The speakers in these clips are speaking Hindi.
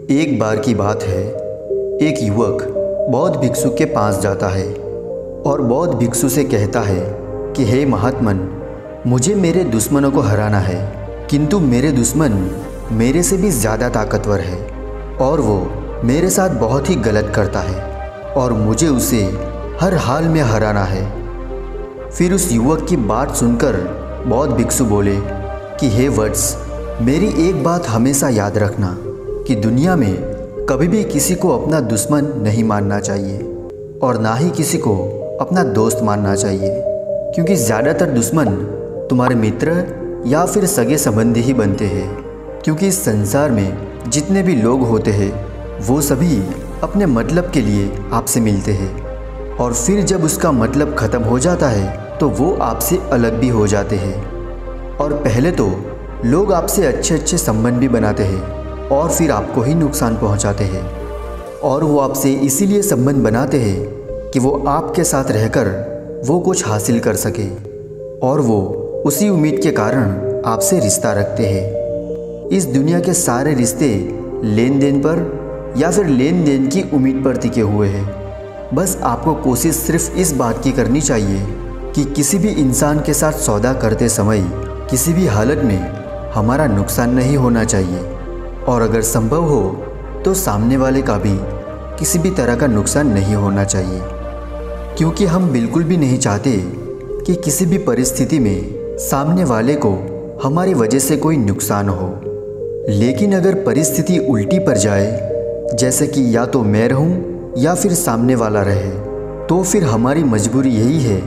एक बार की बात है, एक युवक बौद्ध भिक्षु के पास जाता है और बौद्ध भिक्षु से कहता है कि हे महात्मन, मुझे मेरे दुश्मनों को हराना है, किंतु मेरे दुश्मन मेरे से भी ज़्यादा ताकतवर है और वो मेरे साथ बहुत ही गलत करता है और मुझे उसे हर हाल में हराना है। फिर उस युवक की बात सुनकर बौद्ध भिक्षु बोले कि हे वत्स, मेरी एक बात हमेशा याद रखना कि दुनिया में कभी भी किसी को अपना दुश्मन नहीं मानना चाहिए और ना ही किसी को अपना दोस्त मानना चाहिए, क्योंकि ज़्यादातर दुश्मन तुम्हारे मित्र या फिर सगे संबंधी ही बनते हैं। क्योंकि इस संसार में जितने भी लोग होते हैं वो सभी अपने मतलब के लिए आपसे मिलते हैं और फिर जब उसका मतलब ख़त्म हो जाता है तो वो आपसे अलग भी हो जाते हैं। और पहले तो लोग आपसे अच्छे संबंध भी बनाते हैं और फिर आपको ही नुकसान पहुंचाते हैं और वो आपसे इसीलिए संबंध बनाते हैं कि वो आपके साथ रहकर वो कुछ हासिल कर सके और वो उसी उम्मीद के कारण आपसे रिश्ता रखते हैं। इस दुनिया के सारे रिश्ते लेन देन पर या फिर लेन देन की उम्मीद पर टिके हुए हैं। बस आपको कोशिश सिर्फ इस बात की करनी चाहिए कि किसी भी इंसान के साथ सौदा करते समय किसी भी हालत में हमारा नुकसान नहीं होना चाहिए और अगर संभव हो तो सामने वाले का भी किसी भी तरह का नुकसान नहीं होना चाहिए, क्योंकि हम बिल्कुल भी नहीं चाहते कि किसी भी परिस्थिति में सामने वाले को हमारी वजह से कोई नुकसान हो। लेकिन अगर परिस्थिति उल्टी पर जाए, जैसे कि या तो मैं रहूं या फिर सामने वाला रहे, तो फिर हमारी मजबूरी यही है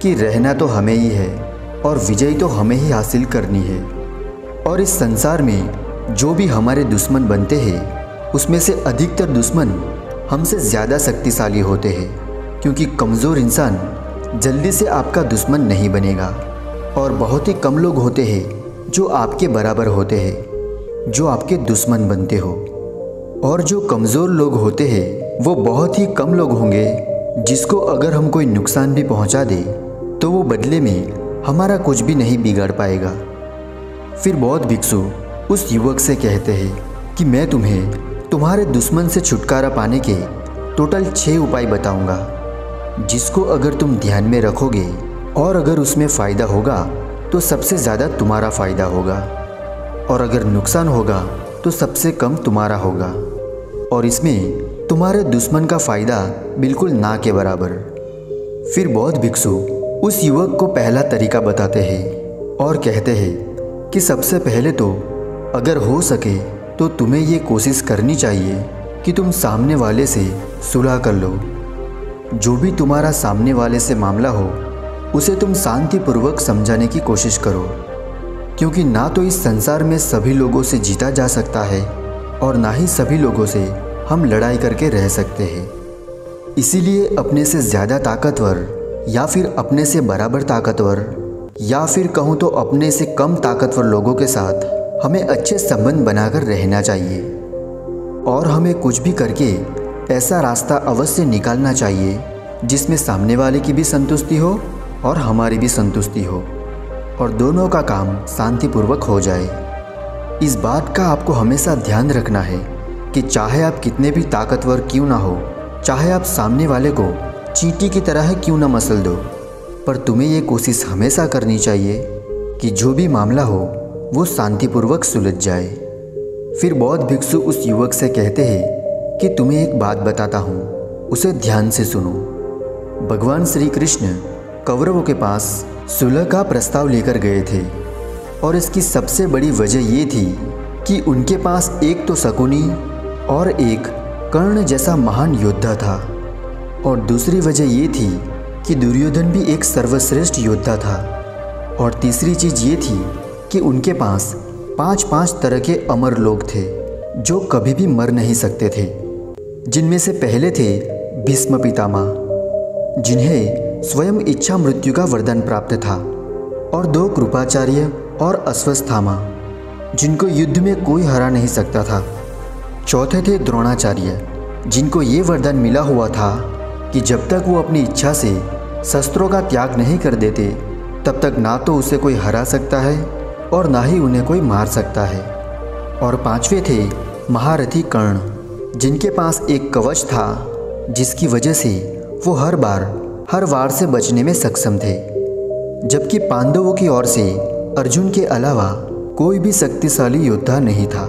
कि रहना तो हमें ही है और विजय तो हमें ही हासिल करनी है। और इस संसार में जो भी हमारे दुश्मन बनते हैं उसमें से अधिकतर दुश्मन हमसे ज़्यादा शक्तिशाली होते हैं, क्योंकि कमज़ोर इंसान जल्दी से आपका दुश्मन नहीं बनेगा और बहुत ही कम लोग होते हैं जो आपके बराबर होते हैं जो आपके दुश्मन बनते हो। और जो कमज़ोर लोग होते हैं वो बहुत ही कम लोग होंगे जिसको अगर हम कोई नुकसान भी पहुंचा दे तो वो बदले में हमारा कुछ भी नहीं बिगाड़ पाएगा। फिर बौद्ध भिक्षु उस युवक से कहते हैं कि मैं तुम्हें तुम्हारे दुश्मन से छुटकारा पाने के टोटल 6 उपाय बताऊंगा, जिसको अगर तुम ध्यान में रखोगे और अगर उसमें फ़ायदा होगा तो सबसे ज़्यादा तुम्हारा फ़ायदा होगा और अगर नुकसान होगा तो सबसे कम तुम्हारा होगा और इसमें तुम्हारे दुश्मन का फ़ायदा बिल्कुल ना के बराबर। फिर बौद्ध भिक्षु उस युवक को पहला तरीका बताते हैं और कहते हैं कि सबसे पहले तो अगर हो सके तो तुम्हें ये कोशिश करनी चाहिए कि तुम सामने वाले से सुलह कर लो। जो भी तुम्हारा सामने वाले से मामला हो उसे तुम शांतिपूर्वक समझाने की कोशिश करो, क्योंकि ना तो इस संसार में सभी लोगों से जीता जा सकता है और ना ही सभी लोगों से हम लड़ाई करके रह सकते हैं। इसीलिए अपने से ज़्यादा ताकतवर या फिर अपने से बराबर ताकतवर या फिर कहूँ तो अपने से कम ताकतवर लोगों के साथ हमें अच्छे संबंध बनाकर रहना चाहिए और हमें कुछ भी करके ऐसा रास्ता अवश्य निकालना चाहिए जिसमें सामने वाले की भी संतुष्टि हो और हमारी भी संतुष्टि हो और दोनों का काम शांतिपूर्वक हो जाए। इस बात का आपको हमेशा ध्यान रखना है कि चाहे आप कितने भी ताकतवर क्यों ना हो, चाहे आप सामने वाले को चींटी की तरह क्यों ना मसल दो, पर तुम्हें ये कोशिश हमेशा करनी चाहिए कि जो भी मामला हो वो शांतिपूर्वक सुलझ जाए। फिर बौद्ध भिक्षु उस युवक से कहते हैं कि तुम्हें एक बात बताता हूँ, उसे ध्यान से सुनो। भगवान श्री कृष्ण कौरवों के पास सुलह का प्रस्ताव लेकर गए थे और इसकी सबसे बड़ी वजह ये थी कि उनके पास एक तो शकुनी और एक कर्ण जैसा महान योद्धा था और दूसरी वजह ये थी कि दुर्योधन भी एक सर्वश्रेष्ठ योद्धा था और तीसरी चीज़ ये थी कि उनके पास 5 तरह के अमर लोग थे जो कभी भी मर नहीं सकते थे, जिनमें से पहले थे भीष्म पितामह, जिन्हें स्वयं इच्छा मृत्यु का वरदान प्राप्त था, और 2 कृपाचार्य और अश्वत्थामा, जिनको युद्ध में कोई हरा नहीं सकता था। चौथे थे द्रोणाचार्य, जिनको ये वरदान मिला हुआ था कि जब तक वो अपनी इच्छा से शस्त्रों का त्याग नहीं कर देते तब तक ना तो उसे कोई हरा सकता है और ना ही उन्हें कोई मार सकता है। और 5वें थे महारथी कर्ण, जिनके पास एक कवच था जिसकी वजह से वो हर वार से बचने में सक्षम थे, जबकि पांडवों की ओर से अर्जुन के अलावा कोई भी शक्तिशाली योद्धा नहीं था।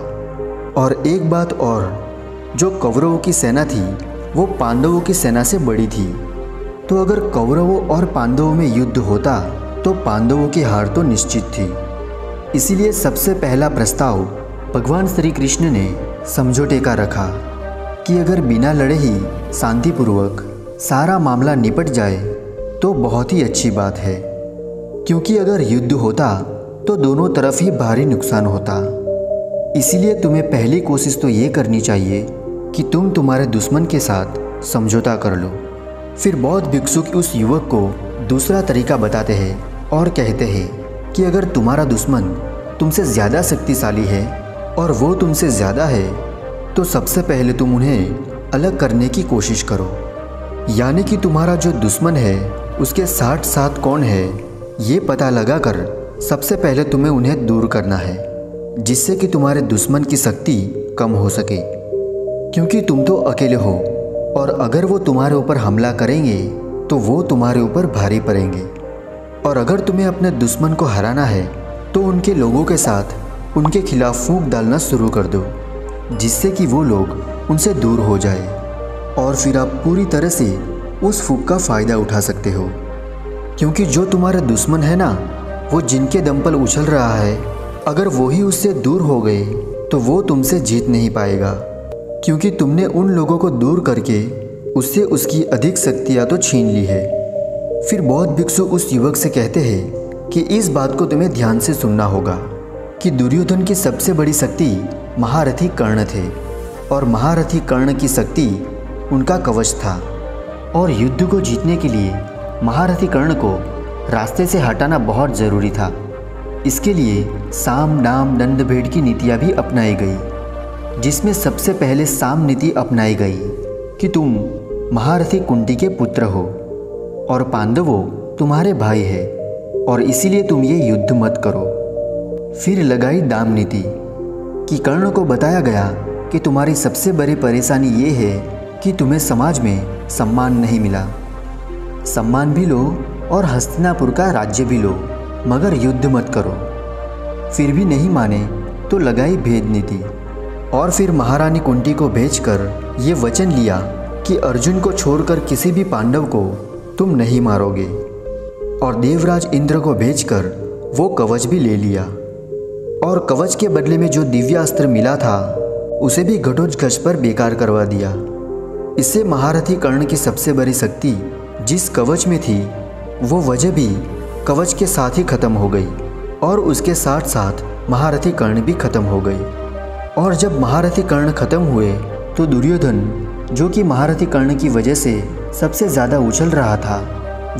और एक बात और, जो कौरवों की सेना थी वो पांडवों की सेना से बड़ी थी। तो अगर कौरवों और पांडवों में युद्ध होता तो पांडवों की हार तो निश्चित थी। इसीलिए सबसे पहला प्रस्ताव भगवान श्री कृष्ण ने समझौते का रखा कि अगर बिना लड़े ही शांतिपूर्वक सारा मामला निपट जाए तो बहुत ही अच्छी बात है, क्योंकि अगर युद्ध होता तो दोनों तरफ ही भारी नुकसान होता। इसीलिए तुम्हें पहली कोशिश तो ये करनी चाहिए कि तुम तुम्हारे दुश्मन के साथ समझौता कर लो। फिर बौद्ध भिक्षुक उस युवक को दूसरा तरीका बताते हैं और कहते हैं कि अगर तुम्हारा दुश्मन तुमसे ज़्यादा शक्तिशाली है और वो तुमसे ज़्यादा है तो सबसे पहले तुम उन्हें अलग करने की कोशिश करो। यानी कि तुम्हारा जो दुश्मन है उसके साथ कौन है ये पता लगाकर सबसे पहले तुम्हें उन्हें दूर करना है, जिससे कि तुम्हारे दुश्मन की शक्ति कम हो सके। क्योंकि तुम तो अकेले हो और अगर वो तुम्हारे ऊपर हमला करेंगे तो वो तुम्हारे ऊपर भारी पड़ेंगे। और अगर तुम्हें अपने दुश्मन को हराना है तो उनके लोगों के साथ उनके खिलाफ फूंक डालना शुरू कर दो, जिससे कि वो लोग उनसे दूर हो जाए और फिर आप पूरी तरह से उस फूंक का फ़ायदा उठा सकते हो। क्योंकि जो तुम्हारे दुश्मन है ना, वो जिनके दम पर उछल रहा है, अगर वो ही उससे दूर हो गए तो वो तुमसे जीत नहीं पाएगा, क्योंकि तुमने उन लोगों को दूर करके उससे उसकी अधिक शक्तियाँ तो छीन ली है। फिर बौद्ध भिक्षु उस युवक से कहते हैं कि इस बात को तुम्हें ध्यान से सुनना होगा कि दुर्योधन की सबसे बड़ी शक्ति महारथी कर्ण थे और महारथी कर्ण की शक्ति उनका कवच था। और युद्ध को जीतने के लिए महारथी कर्ण को रास्ते से हटाना बहुत ज़रूरी था। इसके लिए साम दाम दंड भेद की नीतियाँ भी अपनाई गई, जिसमें सबसे पहले साम नीति अपनाई गई कि तुम महारथी कुंती के पुत्र हो और पांडवों तुम्हारे भाई है और इसीलिए तुम ये युद्ध मत करो। फिर लगाई दाम नीति कि कर्ण को बताया गया कि तुम्हारी सबसे बड़ी परेशानी ये है कि तुम्हें समाज में सम्मान नहीं मिला। सम्मान भी लो और हस्तिनापुर का राज्य भी लो, मगर युद्ध मत करो। फिर भी नहीं माने तो लगाई भेद नीति और फिर महारानी कुंती को भेजकर ये वचन लिया कि अर्जुन को छोड़कर किसी भी पांडव को तुम नहीं मारोगे। और देवराज इंद्र को भेजकर वो कवच भी ले लिया और कवच के बदले में जो दिव्यास्त्र मिला था उसे भी घटोत्कच पर बेकार करवा दिया। इससे महारथी कर्ण की सबसे बड़ी शक्ति जिस कवच में थी वो वजह भी कवच के साथ ही खत्म हो गई और उसके साथ साथ महारथी कर्ण भी खत्म हो गई। और जब महारथी कर्ण खत्म हुए तो दुर्योधन, जो कि महारथी कर्ण की वजह से सबसे ज़्यादा उछल रहा था,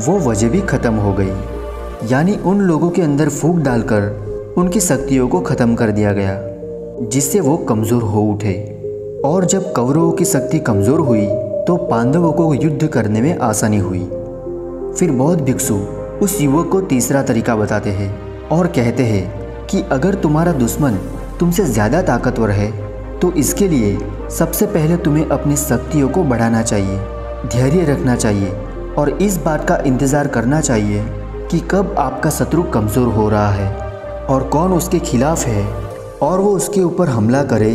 वो वजह भी खत्म हो गई। यानी उन लोगों के अंदर फूंक डालकर उनकी शक्तियों को ख़त्म कर दिया गया, जिससे वो कमज़ोर हो उठे। और जब कौरवों की शक्ति कमज़ोर हुई तो पांडवों को युद्ध करने में आसानी हुई। फिर बौद्ध भिक्षु उस युवक को तीसरा तरीका बताते हैं और कहते हैं कि अगर तुम्हारा दुश्मन तुमसे ज़्यादा ताकतवर है तो इसके लिए सबसे पहले तुम्हें अपनी शक्तियों को बढ़ाना चाहिए, धैर्य रखना चाहिए और इस बात का इंतज़ार करना चाहिए कि कब आपका शत्रु कमज़ोर हो रहा है और कौन उसके खिलाफ है और वो उसके ऊपर हमला करे,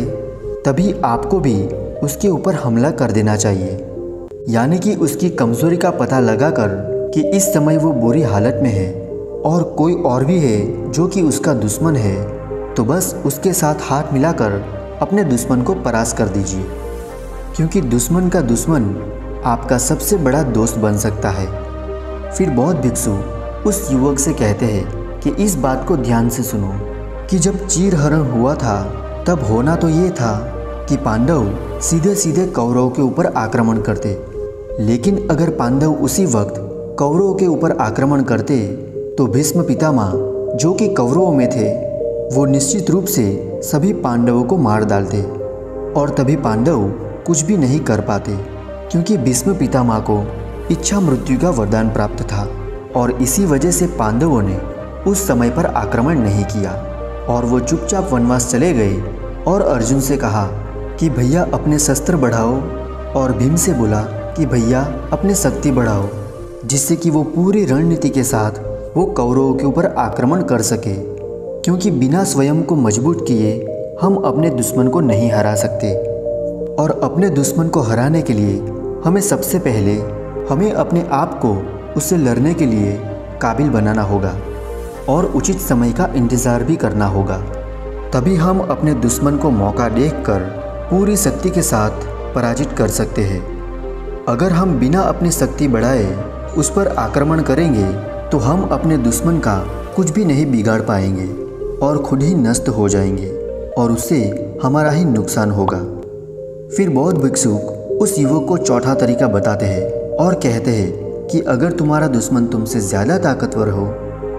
तभी आपको भी उसके ऊपर हमला कर देना चाहिए। यानी कि उसकी कमज़ोरी का पता लगाकर कि इस समय वो बुरी हालत में है और कोई और भी है जो कि उसका दुश्मन है, तो बस उसके साथ हाथ मिलाकर अपने दुश्मन को परास्त कर दीजिए, क्योंकि दुश्मन का दुश्मन आपका सबसे बड़ा दोस्त बन सकता है। फिर बौद्ध भिक्षु उस युवक से कहते हैं कि इस बात को ध्यान से सुनो कि जब चीरहरण हुआ था तब होना तो ये था कि पांडव सीधे सीधे कौरवों के ऊपर आक्रमण करते, लेकिन अगर पांडव उसी वक्त कौरवों के ऊपर आक्रमण करते तो भीष्म पितामह, जो कि कौरवों में थे, वो निश्चित रूप से सभी पांडवों को मार डालते और तभी पांडव कुछ भी नहीं कर पाते, क्योंकि भीष्म पितामह को इच्छा मृत्यु का वरदान प्राप्त था। और इसी वजह से पांडवों ने उस समय पर आक्रमण नहीं किया और वो चुपचाप वनवास चले गए और अर्जुन से कहा कि भैया अपने शस्त्र बढ़ाओ और भीम से बोला कि भैया अपनी शक्ति बढ़ाओ, जिससे कि वो पूरी रणनीति के साथ वो कौरवों के ऊपर आक्रमण कर सके, क्योंकि बिना स्वयं को मजबूत किए हम अपने दुश्मन को नहीं हरा सकते। और अपने दुश्मन को हराने के लिए हमें सबसे पहले हमें अपने आप को उससे लड़ने के लिए काबिल बनाना होगा और उचित समय का इंतज़ार भी करना होगा। तभी हम अपने दुश्मन को मौका देखकर पूरी शक्ति के साथ पराजित कर सकते हैं। अगर हम बिना अपनी शक्ति बढ़ाए उस पर आक्रमण करेंगे तो हम अपने दुश्मन का कुछ भी नहीं बिगाड़ पाएंगे और खुद ही नष्ट हो जाएंगे और उससे हमारा ही नुकसान होगा। फिर बौद्ध भिक्षुक उस युवक को चौथा तरीका बताते हैं और कहते हैं कि अगर तुम्हारा दुश्मन तुमसे ज़्यादा ताकतवर हो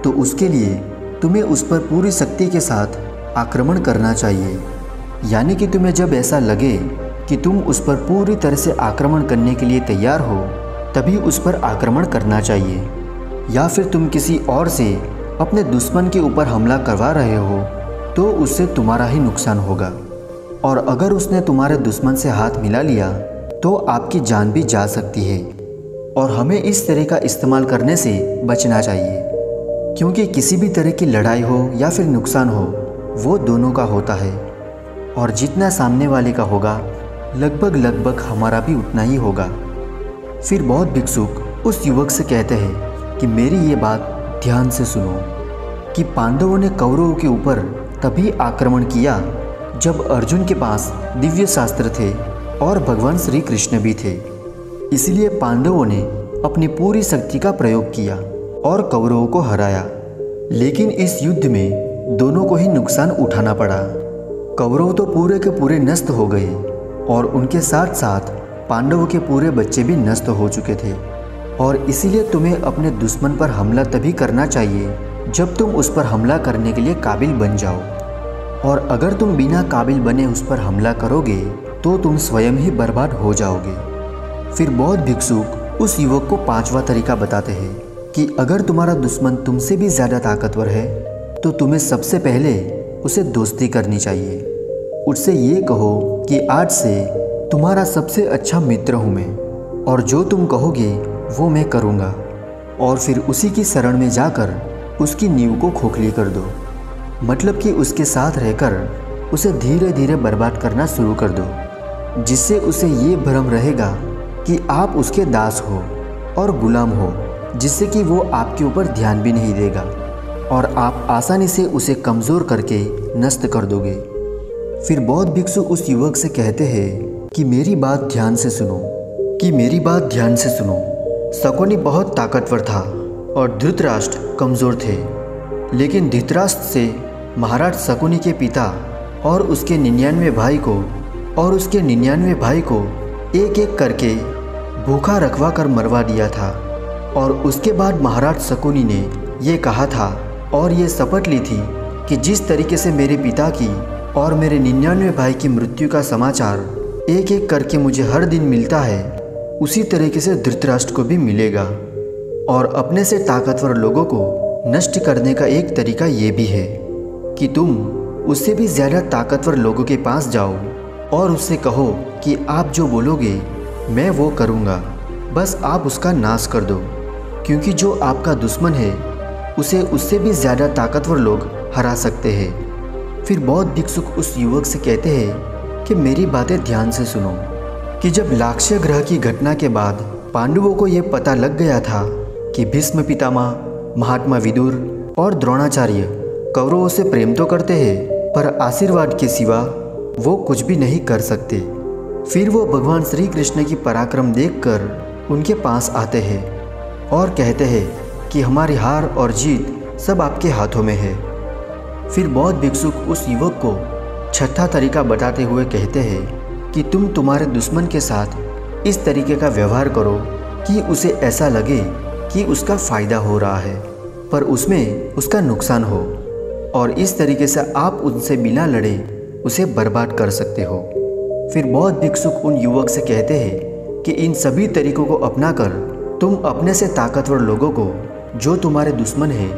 तो उसके लिए तुम्हें उस पर पूरी शक्ति के साथ आक्रमण करना चाहिए। यानी कि तुम्हें जब ऐसा लगे कि तुम उस पर पूरी तरह से आक्रमण करने के लिए तैयार हो तभी उस पर आक्रमण करना चाहिए। या फिर तुम किसी और से अपने दुश्मन के ऊपर हमला करवा रहे हो तो उससे तुम्हारा ही नुकसान होगा। और अगर उसने तुम्हारे दुश्मन से हाथ मिला लिया तो आपकी जान भी जा सकती है। और हमें इस तरह का इस्तेमाल करने से बचना चाहिए, क्योंकि किसी भी तरह की लड़ाई हो या फिर नुकसान हो वो दोनों का होता है और जितना सामने वाले का होगा लगभग हमारा भी उतना ही होगा। फिर बौद्ध भिक्षुक उस युवक से कहते हैं कि मेरी ये बात ध्यान से सुनो कि पांडवों ने कौरवों के ऊपर तभी आक्रमण किया जब अर्जुन के पास दिव्य शास्त्र थे और भगवान श्री कृष्ण भी थे। इसलिए पांडवों ने अपनी पूरी शक्ति का प्रयोग किया और कौरवों को हराया। लेकिन इस युद्ध में दोनों को ही नुकसान उठाना पड़ा। कौरव तो पूरे के पूरे नष्ट हो गए और उनके साथ साथ पांडवों के पूरे बच्चे भी नष्ट हो चुके थे। और इसीलिए तुम्हें अपने दुश्मन पर हमला तभी करना चाहिए जब तुम उस पर हमला करने के लिए काबिल बन जाओ। और अगर तुम बिना काबिल बने उस पर हमला करोगे तो तुम स्वयं ही बर्बाद हो जाओगे। फिर बौद्ध भिक्षुक उस युवक को पांचवा तरीका बताते हैं कि अगर तुम्हारा दुश्मन तुमसे भी ज़्यादा ताकतवर है तो तुम्हें सबसे पहले उसे दोस्ती करनी चाहिए। उससे ये कहो कि आज से तुम्हारा सबसे अच्छा मित्र हूँ मैं और जो तुम कहोगे वो मैं करूँगा। और फिर उसी की शरण में जाकर उसकी नींव को खोखली कर दो, मतलब कि उसके साथ रहकर उसे धीरे धीरे बर्बाद करना शुरू कर दो, जिससे उसे ये भ्रम रहेगा कि आप उसके दास हो और गुलाम हो, जिससे कि वो आपके ऊपर ध्यान भी नहीं देगा और आप आसानी से उसे कमज़ोर करके नष्ट कर दोगे। फिर बौद्ध भिक्षु उस युवक से कहते हैं कि मेरी बात ध्यान से सुनो। शकुनी बहुत ताकतवर था और धृतराष्ट्र कमज़ोर थे, लेकिन धृतराष्ट्र से महाराज शकुनी के पिता और उसके 99 भाई को एक एक करके भूखा रखवा कर मरवा दिया था। और उसके बाद महाराज शकुनी ने ये कहा था और ये शपथ ली थी कि जिस तरीके से मेरे पिता की और मेरे 99 भाई की मृत्यु का समाचार एक एक करके मुझे हर दिन मिलता है, उसी तरीके से धृतराष्ट्र को भी मिलेगा। और अपने से ताकतवर लोगों को नष्ट करने का एक तरीका ये भी है कि तुम उससे भी ज़्यादा ताकतवर लोगों के पास जाओ और उससे कहो कि आप जो बोलोगे मैं वो करूँगा, बस आप उसका नाश कर दो, क्योंकि जो आपका दुश्मन है उसे उससे भी ज़्यादा ताकतवर लोग हरा सकते हैं। फिर बौद्ध भिक्षुक उस युवक से कहते हैं कि मेरी बातें ध्यान से सुनो कि जब लाक्षय ग्रह की घटना के बाद पांडवों को ये पता लग गया था कि भीष्म पितामह, महात्मा विदुर और द्रोणाचार्य कौरवों से प्रेम तो करते हैं पर आशीर्वाद के सिवा वो कुछ भी नहीं कर सकते। फिर वो भगवान श्री कृष्ण की पराक्रम देखकर उनके पास आते हैं और कहते हैं कि हमारी हार और जीत सब आपके हाथों में है। फिर बौद्ध भिक्षुक उस युवक को छठा तरीका बताते हुए कहते हैं कि तुम तुम्हारे दुश्मन के साथ इस तरीके का व्यवहार करो कि उसे ऐसा लगे कि उसका फ़ायदा हो रहा है पर उसमें उसका नुकसान हो, और इस तरीके से आप उनसे बिना लड़े उसे बर्बाद कर सकते हो। फिर बौद्ध भिक्षुक उन युवक से कहते हैं कि इन सभी तरीकों को अपनाकर तुम अपने से ताकतवर लोगों को, जो तुम्हारे दुश्मन है,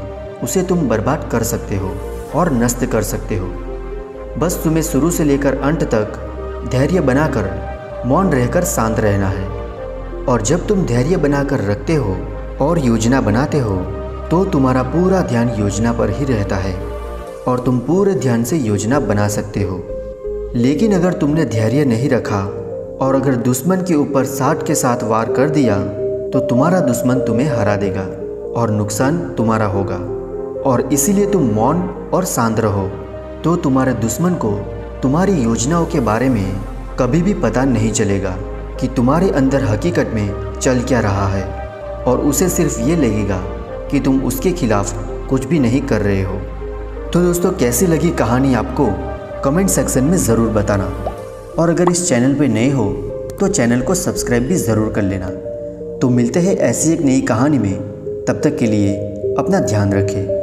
उसे तुम बर्बाद कर सकते हो और नष्ट कर सकते हो। बस तुम्हें शुरू से लेकर अंत तक धैर्य बनाकर मौन रहकर शांत रहना है। और जब तुम धैर्य बनाकर रखते हो और योजना बनाते हो तो तुम्हारा पूरा ध्यान योजना पर ही रहता है और तुम पूरे ध्यान से योजना बना सकते हो। लेकिन अगर तुमने धैर्य नहीं रखा और अगर दुश्मन के ऊपर 60 के साथ वार कर दिया तो तुम्हारा दुश्मन तुम्हें हरा देगा और नुकसान तुम्हारा होगा। और इसीलिए तुम मौन और शांत रहो तो तुम्हारे दुश्मन को तुम्हारी योजनाओं के बारे में कभी भी पता नहीं चलेगा कि तुम्हारे अंदर हकीकत में चल क्या रहा है, और उसे सिर्फ ये लगेगा कि तुम उसके खिलाफ कुछ भी नहीं कर रहे हो। तो दोस्तों, कैसी लगी कहानी आपको कमेंट सेक्शन में ज़रूर बताना। और अगर इस चैनल पे नए हो तो चैनल को सब्सक्राइब भी ज़रूर कर लेना। तो मिलते हैं ऐसी एक नई कहानी में, तब तक के लिए अपना ध्यान रखें।